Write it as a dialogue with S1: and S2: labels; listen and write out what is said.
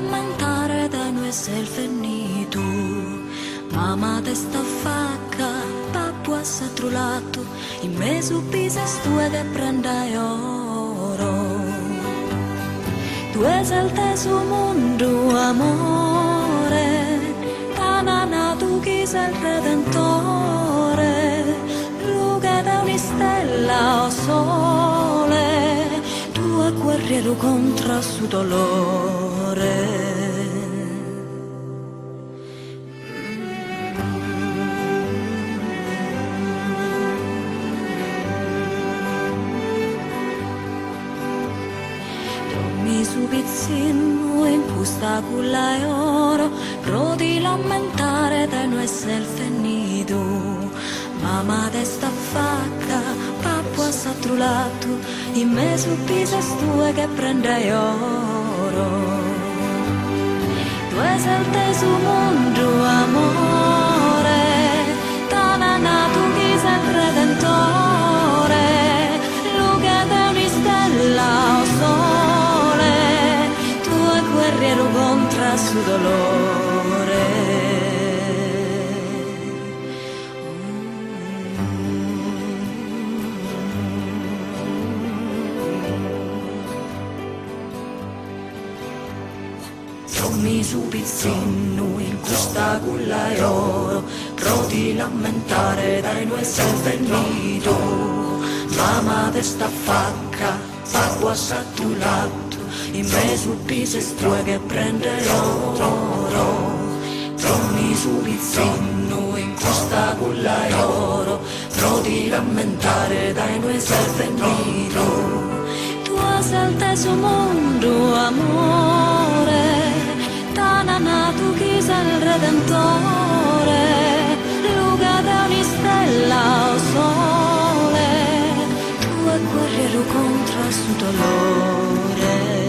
S1: lamentare da noi essere finito. Mamma te sta facca, papà s'ha trullato, in mezzo pisa stue che prende oro. Tu sei il teso mondo, amore, tanana tu chi sei il redentore, luce da una stella o sole, tu a guerriero contro su dolore. Su pizzino imposta con l'oro, pro di lamentare da noi essere finito. Mamma te sta facca, papà s'ha trullato, in mezzo pisa stue che prende oro. Tu sei il teso mondo, amore, tanana tu chi sei il redentore, luce da una stella o sole, guerriero contro su dolore. Sommi su pizzino in questa culla e oro, pro di lamentare dai noi sei venito. Mamma te sta facca, papà s'ha trullato, in mezzo pisa stue che prende oro. Prommi su pizzino in questa culla e oro, pro di lamentare dai noi sei venito. Tu sei il teso mondo, amore, tanana tu chi sei il redentore, luce da una stella o sole, tu è guerriero contro su dolore.